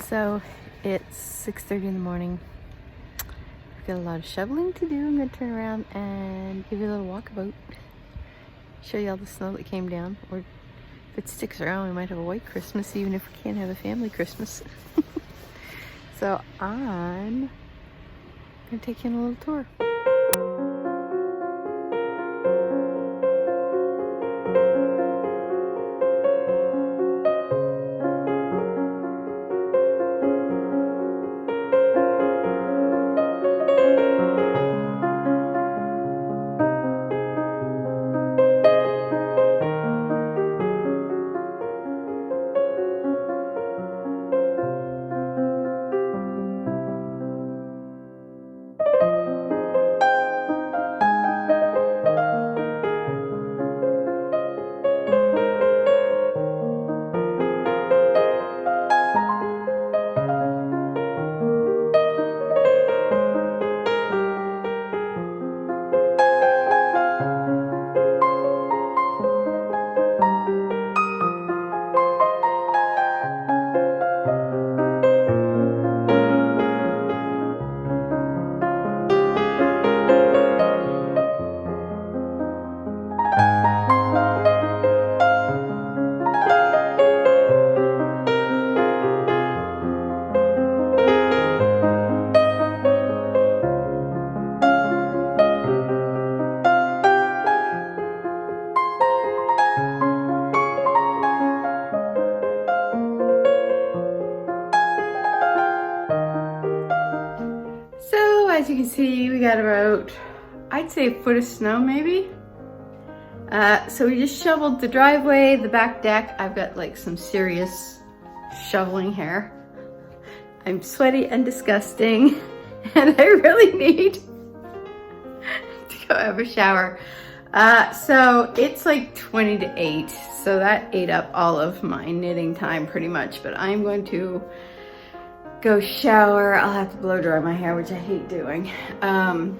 So it's 6:30 in the morning. We've got a lot of shoveling to do. I'm gonna turn around and give you a little walkabout. Show you all the snow that came down. Or if it sticks around, we might have a white Christmas, even if we can't have a family Christmas. So I'm gonna take you on a little tour. As you can see, we got about, I'd say, a foot of snow maybe. So we just shoveled the driveway, the back deck. I've got like some serious shoveling here. I'm sweaty and disgusting, and I really need to go have a shower. So it's like 20 to 8, so that ate up all of my knitting time pretty much, but I'm going to go shower. I'll have to blow dry my hair, which I hate doing, because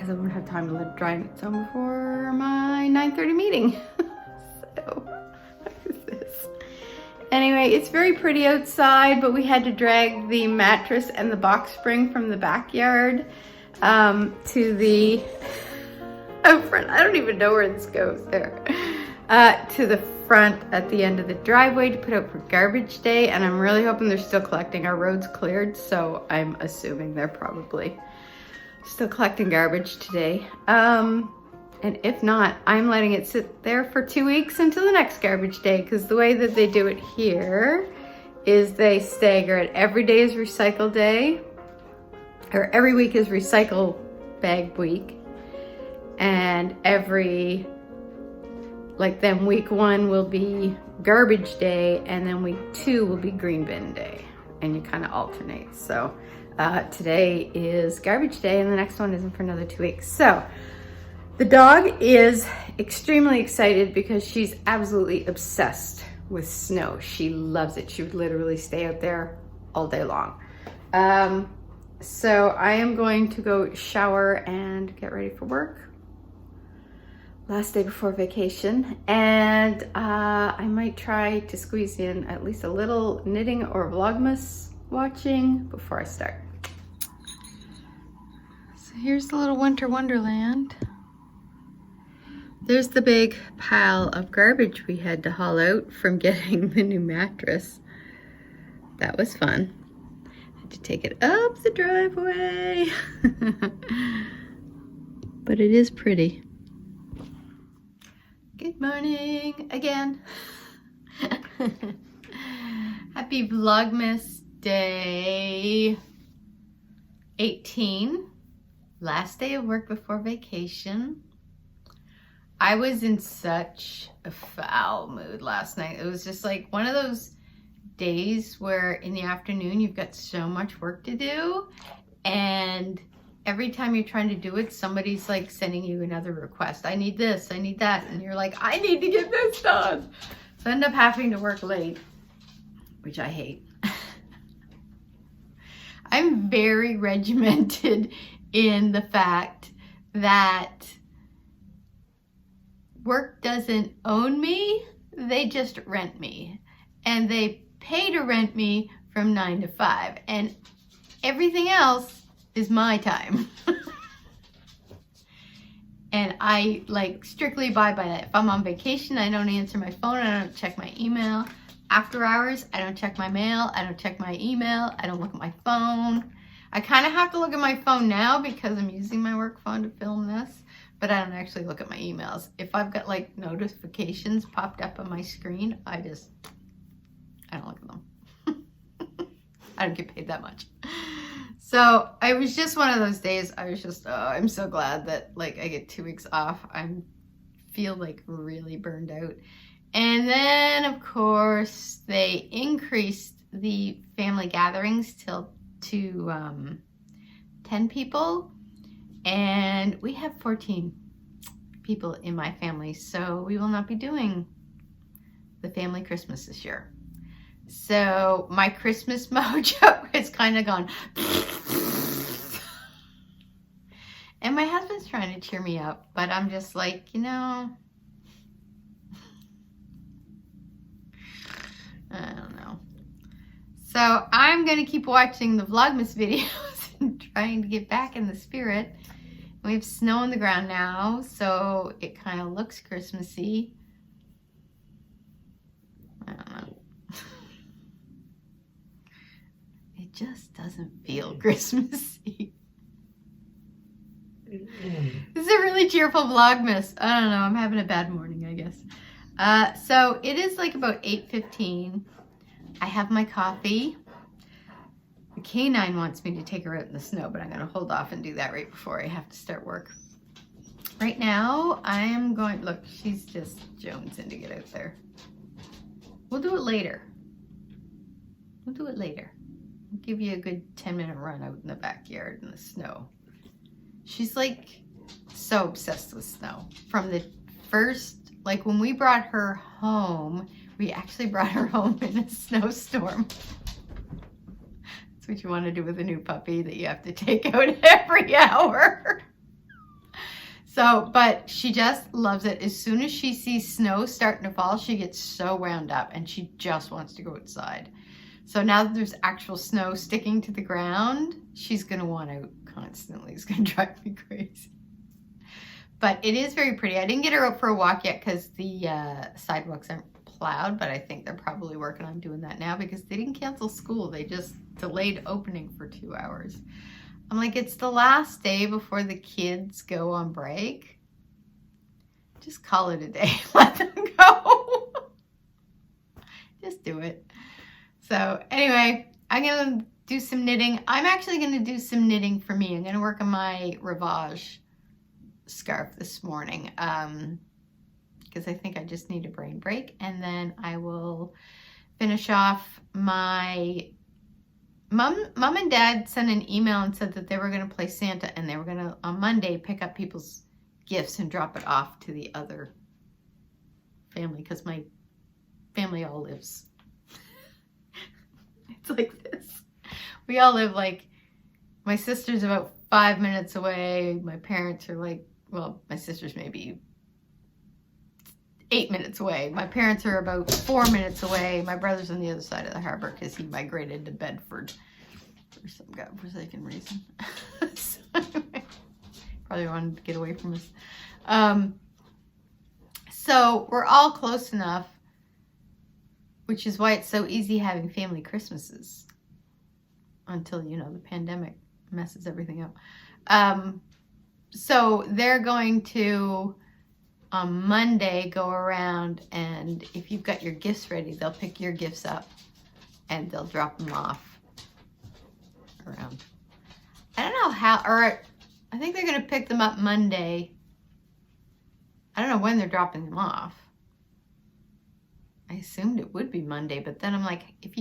I won't have time to let it dry on its own before my 9:30 meeting. So, what is this? Anyway, it's very pretty outside, but we had to drag the mattress and the box spring from the backyard to the front. I don't even know where this goes there. To the front at the end of the driveway to put out for garbage day, and I'm really hoping they're still collecting. Our road's cleared, so I'm assuming they're probably still collecting garbage today. And if not, I'm letting it sit there for 2 weeks until the next garbage day, because the way that they do it here is they stagger it. Every day is recycle day, or every week is recycle bag week, and then week 1 will be garbage day, and then week 2 will be green bin day, and you kind of alternate. So today is garbage day, and the next one isn't for another 2 weeks. So the dog is extremely excited because she's absolutely obsessed with snow. She loves it. She would literally stay out there all day long. So I am going to go shower and get ready for work. Last day before vacation, and I might try to squeeze in at least a little knitting or Vlogmas watching before I start. So here's the little winter wonderland. There's the big pile of garbage we had to haul out from getting the new mattress. That was fun. Had to take it up the driveway. But it is pretty. Good morning again. Happy Vlogmas Day 18. Last day of work before vacation. I was in such a foul mood last night. It was just like one of those days where in the afternoon you've got so much work to do, and every time you're trying to do it, somebody's like sending you another request. I need this, I need that. And you're like, I need to get this done. So I end up having to work late, which I hate. I'm very regimented in the fact that work doesn't own me, they just rent me. And they pay to rent me from 9 to 5, and everything else is my time. And I like strictly abide by that. If I'm on vacation, I don't answer my phone, I don't check my email. After hours, I don't check my mail, I don't check my email, I don't look at my phone. I kind of have to look at my phone now because I'm using my work phone to film this, but I don't actually look at my emails. If I've got like notifications popped up on my screen, I don't look at them. I don't get paid that much. So it was just one of those days. I was just, oh, I'm so glad that like I get 2 weeks off. I feel like really burned out. And then of course they increased the family gatherings to 10 people, and we have 14 people in my family, so we will not be doing the family Christmas this year. So my Christmas mojo has kind of gone. And my husband's trying to cheer me up, but I'm just like, you know, I don't know. So I'm going to keep watching the Vlogmas videos and trying to get back in the spirit. We have snow on the ground now, so it kind of looks Christmassy. I don't know. It just doesn't feel Christmassy. This is a really cheerful Vlogmas. I don't know, I'm having a bad morning, I guess. So it is like about 8:15. I have my coffee. The canine wants me to take her out in the snow, but I'm going to hold off and do that right before I have to start work. Right now, I am going, look, she's just jonesing to get out there. We'll do it later. We'll do it later. I'll give you a good 10-minute run out in the backyard in the snow. She's like so obsessed with snow. From the first, like when we brought her home, we actually brought her home in a snowstorm. That's what you want to do with a new puppy, that you have to take out every hour. So, but she just loves it. As soon as she sees snow starting to fall, she gets so wound up and she just wants to go outside. So now that there's actual snow sticking to the ground, she's going to want out constantly. It's going to drive me crazy. But it is very pretty. I didn't get her out for a walk yet because the sidewalks aren't plowed, but I think they're probably working on doing that now because they didn't cancel school. They just delayed opening for 2 hours. I'm like, it's the last day before the kids go on break. Just call it a day. Let them go. Just do it. So anyway, I'm going to do some knitting. I'm actually going to do some knitting for me. I'm going to work on my Rivage scarf this morning because I think I just need a brain break, and then I will finish off my mom and dad sent an email and said that they were going to play Santa, and they were going to on Monday pick up people's gifts and drop it off to the other family because my family all lives it's like this. We all live like, my sister's about 5 minutes away. My parents are like, well, my sister's maybe 8 minutes away. My parents are about 4 minutes away. My brother's on the other side of the harbor because he migrated to Bedford for some godforsaken reason. So anyway, probably wanted to get away from us. So we're all close enough, which is why it's so easy having family Christmases until, you know, the pandemic messes everything up. So they're going to, on Monday, go around, and if you've got your gifts ready, they'll pick your gifts up and they'll drop them off around. I don't know how, or I think they're going to pick them up Monday. I don't know when they're dropping them off. I assumed it would be Monday, but then I'm like, if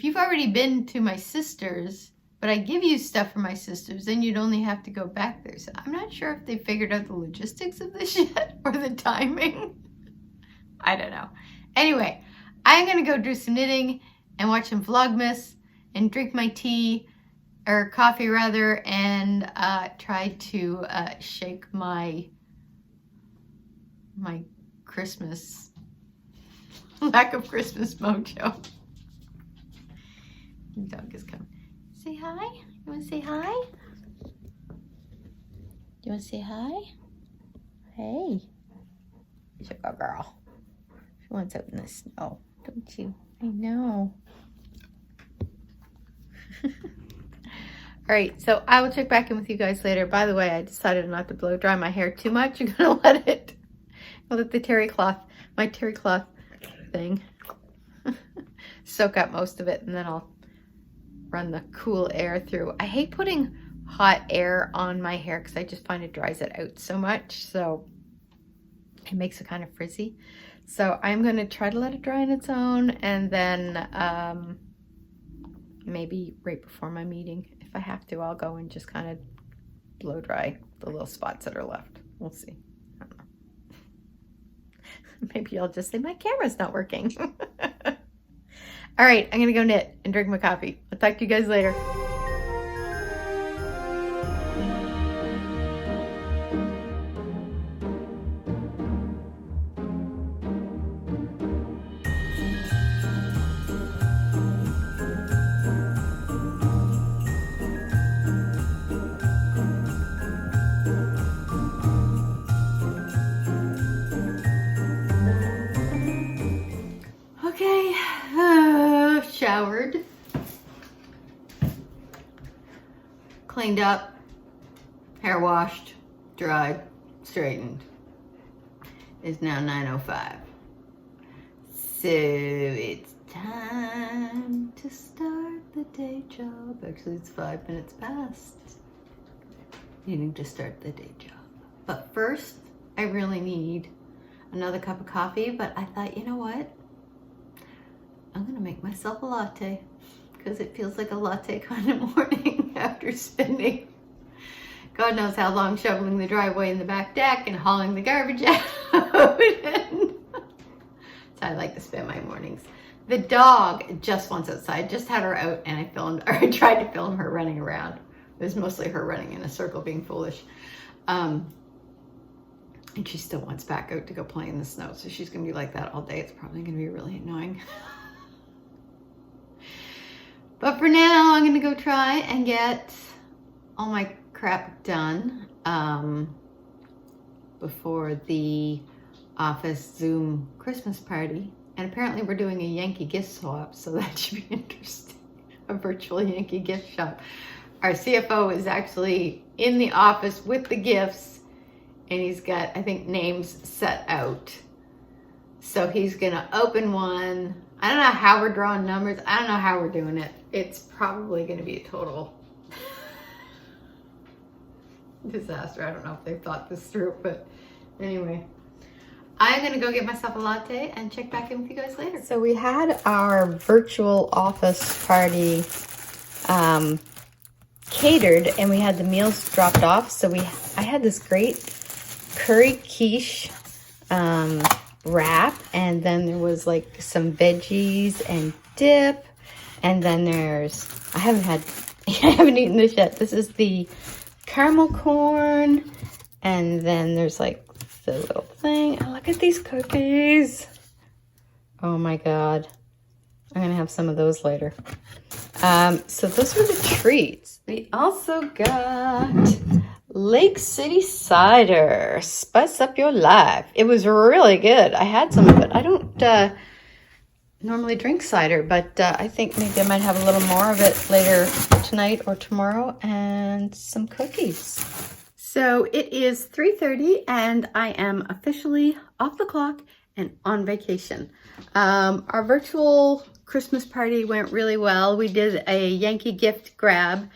you've already been to my sister's, but I give you stuff for my sister's, then you'd only have to go back there. So I'm not sure if they figured out the logistics of this yet or the timing. I don't know. Anyway, I'm going to go do some knitting and watch some Vlogmas and drink my tea, or coffee rather, and try to shake my Christmas Lack of Christmas mojo. The dog is coming. Say hi. You want to say hi? You want to say hi? Hey. She's a good girl. She wants out in the snow, don't you? I know. All right, so I will check back in with you guys later. By the way, I decided not to blow dry my hair too much. I'm gonna let the terry cloth, my terry cloth thing, soak up most of it, and then I'll run the cool air through. I hate putting hot air on my hair because I just find it dries it out so much, so it makes it kind of frizzy. So I'm gonna try to let it dry on its own, and then maybe right before my meeting, if I have to, I'll go and just kind of blow dry the little spots that are left. We'll see. I don't know. Maybe I'll just say my camera's not working. All right, I'm gonna go knit and drink my coffee. I'll talk to you guys later. Okay, showered, cleaned up, hair washed, dried, straightened. It's now 9:05. So it's time to start the day job. Actually, it's 5 minutes past. Needing to start the day job. But first, I really need another cup of coffee, but I thought, you know what? I'm gonna make myself a latte because it feels like a latte kind of morning after spending God knows how long shoveling the driveway in the back deck and hauling the garbage out. That's how I like to spend my mornings. The dog just wants outside. Just had her out and I tried to film her running around. It was mostly her running in a circle being foolish. And she still wants back out to go play in the snow. So she's gonna be like that all day. It's probably gonna be really annoying. But for now, I'm gonna go try and get all my crap done before the office Zoom Christmas party. And apparently we're doing a Yankee gift swap, so that should be interesting. A virtual Yankee gift shop. Our CFO is actually in the office with the gifts, and he's got, I think, names set out. So he's gonna open one. I don't know how we're drawing numbers. I don't know how we're doing it. It's probably gonna be a total disaster. I don't know if they've thought this through, but anyway. I'm gonna go get myself a latte and check back in with you guys later. So we had our virtual office party catered, and we had the meals dropped off. So I had this great curry quiche wrap, and then there was like some veggies and dip, and then there's I haven't eaten this yet. This is the caramel corn, and then there's like the little thing. Oh, look at these cookies. Oh my god, I'm gonna have some of those later. So those were the treats. We also got Lake City cider. Spice up your life. It was really good. I had some of it. I don't normally drink cider, but I think maybe I might have a little more of it later tonight or tomorrow, and some cookies. So it is 3:30 and I am officially off the clock and on vacation. Our virtual Christmas party went really well. We did a Yankee gift grab,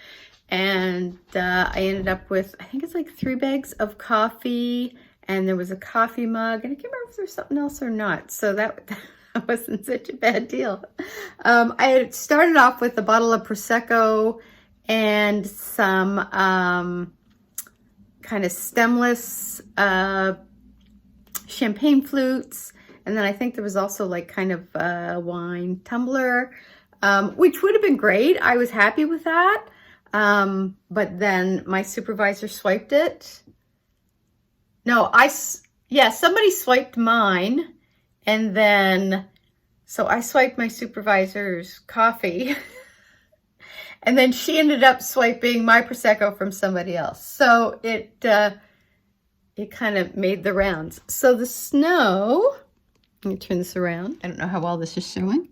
and I ended up with, I think it's like 3 bags of coffee, and there was a coffee mug, and I can't remember if there's something else or not. So that wasn't such a bad deal. I had started off with a bottle of Prosecco and some kind of stemless champagne flutes. And then I think there was also like kind of a wine tumbler, which would have been great. I was happy with that. But then my supervisor swiped it. No, somebody swiped mine, and then So I swiped my supervisor's coffee and then she ended up swiping my Prosecco from somebody else. So it kind of made the rounds. So the snow, let me turn this around. I don't know how well this is showing.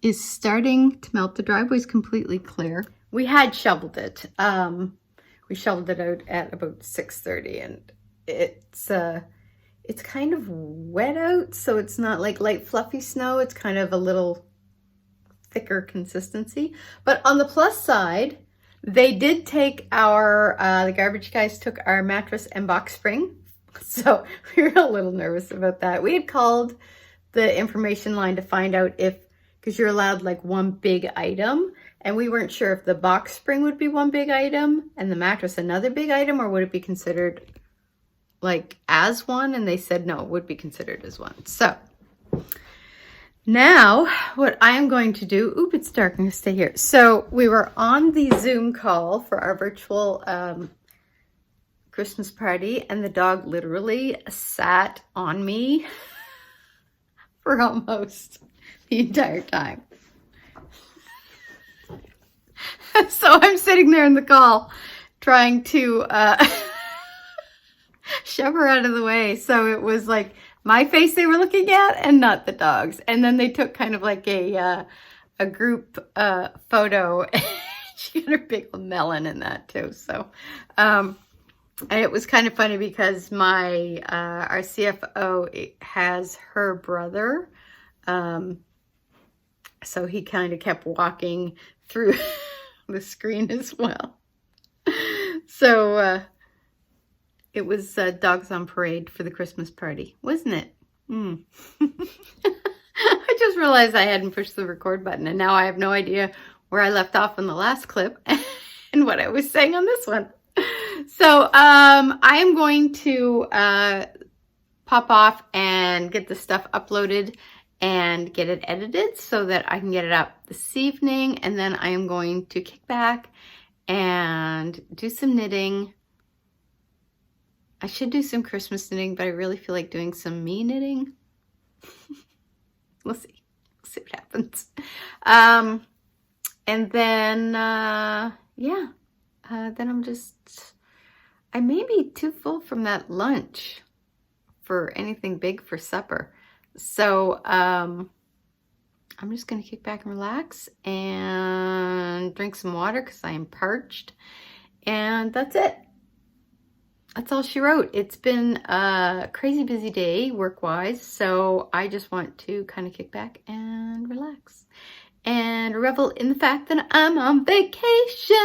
Is starting to melt. The driveway's completely clear. We had shoveled it. We shoveled it out at about 6:30, and it's kind of wet out, so it's not like light fluffy snow. It's kind of a little thicker consistency. But on the plus side, they did take our, the garbage guys took our mattress and box spring. So we were a little nervous about that. We had called the information line to find out if, because you're allowed like one big item, and we weren't sure if the box spring would be one big item and the mattress another big item, or would it be considered like as one, and they said no, it would be considered as one. So now what I'm going to do, oop, it's dark, I'm gonna stay here. So we were on the Zoom call for our virtual Christmas party, and the dog literally sat on me for almost the entire time. So I'm sitting there in the call trying to shove her out of the way. So it was like my face they were looking at and not the dog's. And then they took kind of like a group photo. She got her big old melon in that too. So and it was kind of funny because my our CFO has her brother. So he kind of kept walking through the screen as well. So it was dogs on parade for the Christmas party, wasn't it? I just realized I hadn't pushed the record button, and now I have no idea where I left off in the last clip and what I was saying on this one. So I am going to pop off and get the stuff uploaded and get it edited so that I can get it up this evening, and then I am going to kick back and do some knitting. I should do some Christmas knitting, but I really feel like doing some me knitting. We'll see. We'll see what happens. And then, yeah, then I may be too full from that lunch for anything big for supper. So, I'm just going to kick back and relax and drink some water because I am parched. And that's it. That's all she wrote. It's been a crazy busy day work-wise, so I just want to kind of kick back and relax and revel in the fact that I'm on vacation.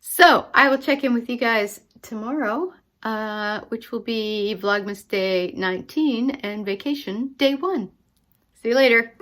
So I will check in with you guys tomorrow, which will be Vlogmas Day 19 and vacation Day 1. See you later.